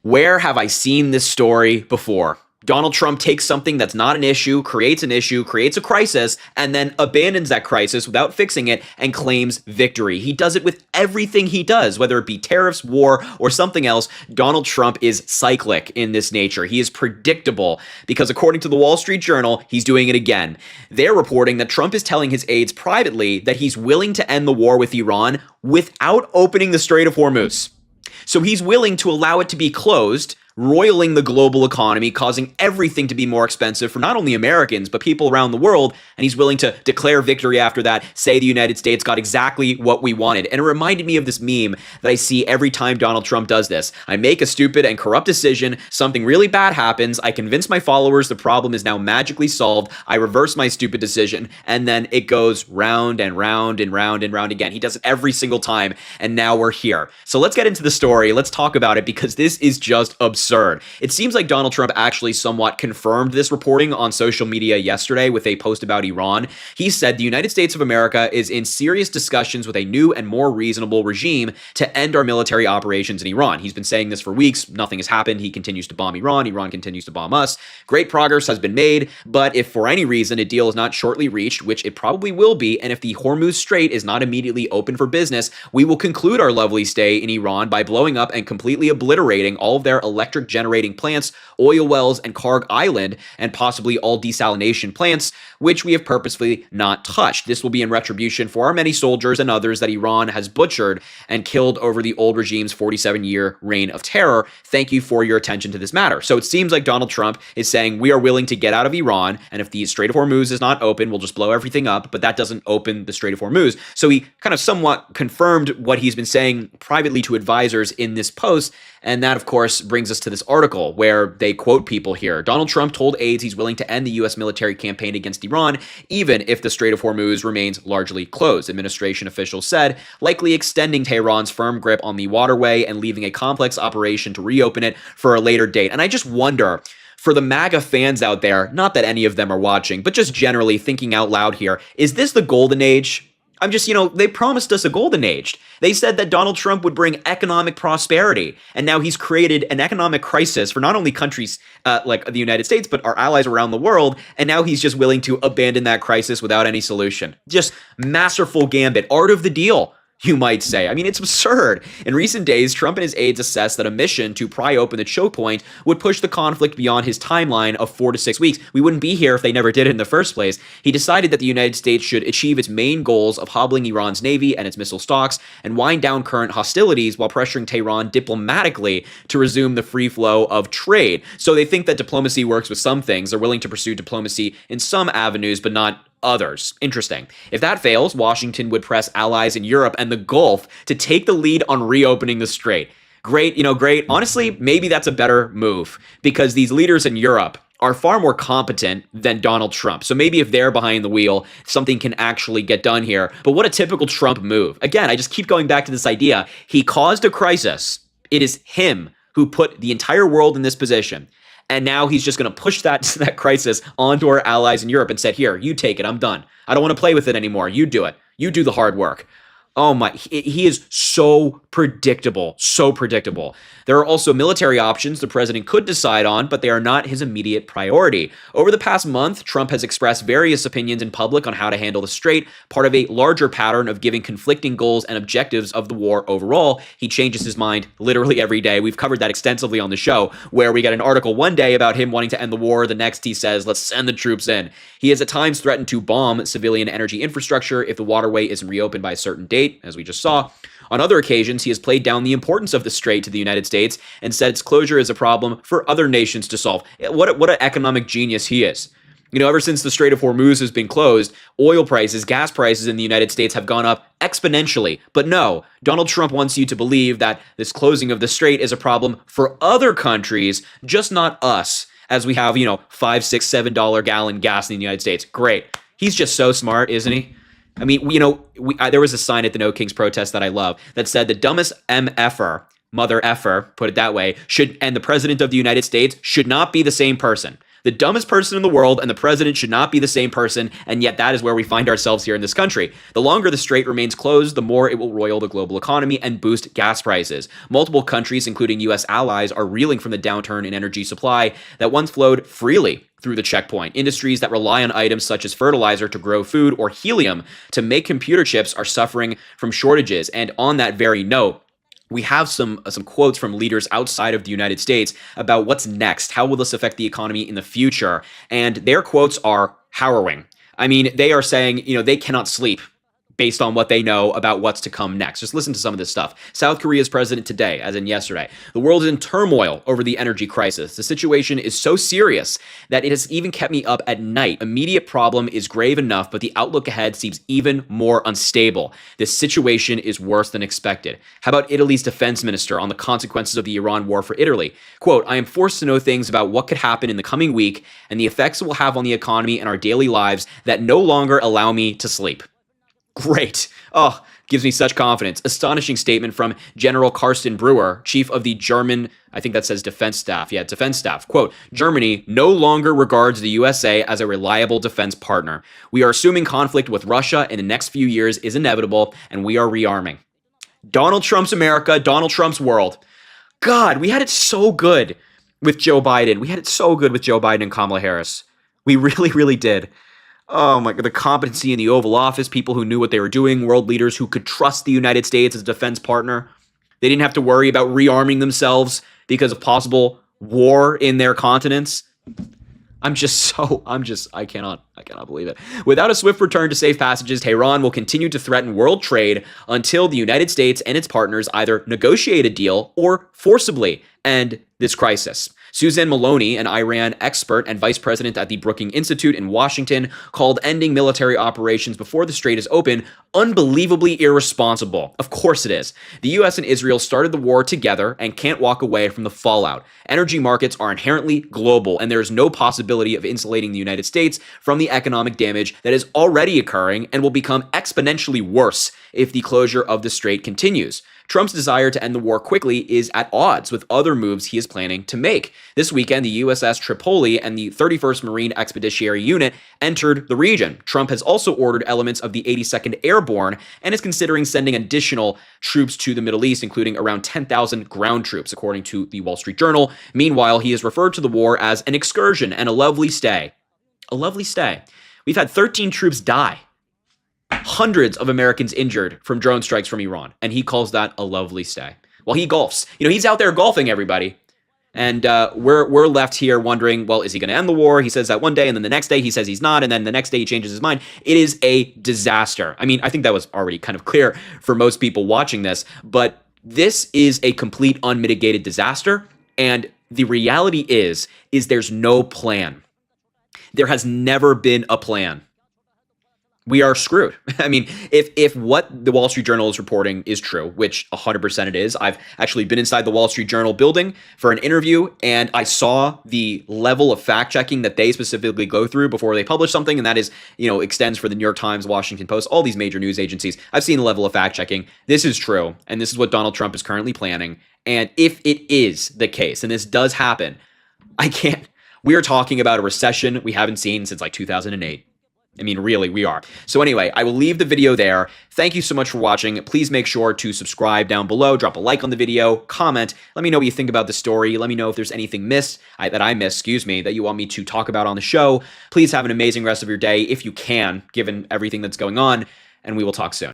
Where have I seen this story before? Donald Trump takes something that's not an issue, creates a crisis, and then abandons that crisis without fixing it and claims victory. He does it with everything he does, whether it be tariffs, war, or something else. Donald Trump is cyclic in this nature. He is predictable because, according to the Wall Street Journal, he's doing it again. They're reporting that Trump is telling his aides privately that he's willing to end the war with Iran without opening the Strait of Hormuz. So he's willing to allow it to be closed, roiling the global economy, causing everything to be more expensive for not only Americans, but people around the world. And he's willing to declare victory after that, say the United States got exactly what we wanted. And it reminded me of this meme that I see every time Donald Trump does this. I make a stupid and corrupt decision, something really bad happens, I convince my followers the problem is now magically solved, I reverse my stupid decision, and then it goes round and round and round and round again. He does it every single time, and now we're here. So let's get into the story, let's talk about it, because this is just absurd. It seems like Donald Trump actually somewhat confirmed this reporting on social media yesterday with a post about Iran. He said the United States of America is in serious discussions with a new and more reasonable regime to end our military operations in Iran. He's been saying this for weeks. Nothing has happened. He continues to bomb Iran. Iran continues to bomb us. Great progress has been made, but if for any reason a deal is not shortly reached, which it probably will be, and if the Hormuz Strait is not immediately open for business, we will conclude our lovely stay in Iran by blowing up and completely obliterating all of their electric generating plants, oil wells, and Karg Island, and possibly all desalination plants, which we have purposefully not touched. This will be in retribution for our many soldiers and others that Iran has butchered and killed over the old regime's 47-year reign of terror. Thank you for your attention to this matter. So it seems like Donald Trump is saying we are willing to get out of Iran, and if the Strait of Hormuz is not open, we'll just blow everything up, but that doesn't open the Strait of Hormuz. So he kind of somewhat confirmed what he's been saying privately to advisors in this post, and that, of course, brings us to this article where they quote people here. Donald Trump told aides he's willing to end the U.S. military campaign against Iran, even if the Strait of Hormuz remains largely closed, administration officials said, likely extending Tehran's firm grip on the waterway and leaving a complex operation to reopen it for a later date. And I just wonder, for the MAGA fans out there, not that any of them are watching, but just generally thinking out loud here, is this the golden age? They promised us a golden age. They said that Donald Trump would bring economic prosperity, and now he's created an economic crisis for not only countries like the United States, but our allies around the world, and now he's just willing to abandon that crisis without any solution. Just masterful gambit, art of the deal, you might say. I mean, it's absurd. In recent days, Trump and his aides assessed that a mission to pry open the choke point would push the conflict beyond his timeline of 4 to 6 weeks. We wouldn't be here if they never did it in the first place. He decided that the United States should achieve its main goals of hobbling Iran's navy and its missile stocks and wind down current hostilities while pressuring Tehran diplomatically to resume the free flow of trade. So they think that diplomacy works with some things. They're willing to pursue diplomacy in some avenues, but not others. Interesting. If that fails, Washington would press allies in Europe and the Gulf to take the lead on reopening the strait. Great, great. Honestly, maybe that's a better move because these leaders in Europe are far more competent than Donald Trump. So maybe if they're behind the wheel, something can actually get done here. But what a typical Trump move. Again, I just keep going back to this idea. He caused a crisis. It is him who put the entire world in this position. And now he's just going to push that crisis onto our allies in Europe and said, here, you take it. I'm done. I don't want to play with it anymore. You do it. You do the hard work. Oh my, he is so predictable, so predictable. There are also military options the president could decide on, but they are not his immediate priority. Over the past month, Trump has expressed various opinions in public on how to handle the strait, part of a larger pattern of giving conflicting goals and objectives of the war overall. He changes his mind literally every day. We've covered that extensively on the show, where we get an article one day about him wanting to end the war. The next he says, let's send the troops in. He has at times threatened to bomb civilian energy infrastructure if the waterway isn't reopened by a certain date, as we just saw. On other occasions, he has played down the importance of the strait to the United States and said its closure is a problem for other nations to solve. What an economic genius he is. Ever since the Strait of Hormuz has been closed, oil prices, gas prices in the United States have gone up exponentially. But no, Donald Trump wants you to believe that this closing of the strait is a problem for other countries, just not us, as we have, $5, $6, $7 gallon gas in the United States. Great. He's just so smart, isn't he? I mean, there was a sign at the No Kings protest that I love that said the dumbest MFer, mother effer, put it that way, and the president of the United States should not be the same person. The dumbest person in the world and the president should not be the same person, and yet that is where we find ourselves here in this country. The longer the strait remains closed, the more it will roil the global economy and boost gas prices. Multiple countries, including U.S. allies, are reeling from the downturn in energy supply that once flowed freely through the checkpoint. Industries that rely on items such as fertilizer to grow food or helium to make computer chips are suffering from shortages. And on that very note, we have some quotes from leaders outside of the United States about what's next. How will this affect the economy in the future? And their quotes are harrowing. I mean, they are saying, they cannot sleep based on what they know about what's to come next. Just listen to some of this stuff. South Korea's president today, as in yesterday, the world is in turmoil over the energy crisis. The situation is so serious that it has even kept me up at night. Immediate problem is grave enough, but the outlook ahead seems even more unstable. This situation is worse than expected. How about Italy's defense minister on the consequences of the Iran war for Italy? Quote, I am forced to know things about what could happen in the coming week and the effects it will have on the economy and our daily lives that no longer allow me to sleep. Great. Oh, gives me such confidence. Astonishing statement from General Carsten Brewer, chief of the German, I think that says defense staff. Yeah, defense staff. Quote, Germany no longer regards the USA as a reliable defense partner. We are assuming conflict with Russia in the next few years is inevitable, and we are rearming. Donald Trump's America, Donald Trump's world. God, we had it so good with Joe Biden. We had it so good with Joe Biden and Kamala Harris. We really, really did. Oh my God, the competency in the Oval Office, people who knew what they were doing, world leaders who could trust the United States as a defense partner. They didn't have to worry about rearming themselves because of possible war in their continents. I cannot believe it. Without a swift return to safe passages, Tehran will continue to threaten world trade until the United States and its partners either negotiate a deal or forcibly end this crisis. Suzanne Maloney, an Iran expert and vice president at the Brookings Institute in Washington, called ending military operations before the strait is open unbelievably irresponsible. Of course it is. The U.S. and Israel started the war together and can't walk away from the fallout. Energy markets are inherently global, and there is no possibility of insulating the United States from the economic damage that is already occurring and will become exponentially worse if the closure of the strait continues. Trump's desire to end the war quickly is at odds with other moves he is planning to make. This weekend, the USS Tripoli and the 31st Marine Expeditionary Unit entered the region. Trump has also ordered elements of the 82nd Airborne and is considering sending additional troops to the Middle East, including around 10,000 ground troops, according to the Wall Street Journal. Meanwhile, he has referred to the war as an excursion and a lovely stay. A lovely stay. We've had 13 troops die. Hundreds of Americans injured from drone strikes from Iran, and he calls that a lovely stay. Well, he golfs. He's out there golfing, everybody. And we're left here wondering, well, is he going to end the war? He says that one day, and then the next day he says he's not, and then the next day he changes his mind. It is a disaster. I mean, I think that was already kind of clear for most people watching this, but this is a complete unmitigated disaster, and the reality is there's no plan. There has never been a plan. We are screwed. I mean, if what the Wall Street Journal is reporting is true, which 100% it is, I've actually been inside the Wall Street Journal building for an interview, and I saw the level of fact-checking that they specifically go through before they publish something, and that is, extends for the New York Times, Washington Post, all these major news agencies. I've seen the level of fact-checking. This is true, and this is what Donald Trump is currently planning, and if it is the case, and this does happen, we are talking about a recession we haven't seen since like 2008. I mean, really, we are. So anyway, I will leave the video there. Thank you so much for watching. Please make sure to subscribe down below, drop a like on the video, comment. Let me know what you think about the story. Let me know if there's anything that I missed, that you want me to talk about on the show. Please have an amazing rest of your day if you can, given everything that's going on, and we will talk soon.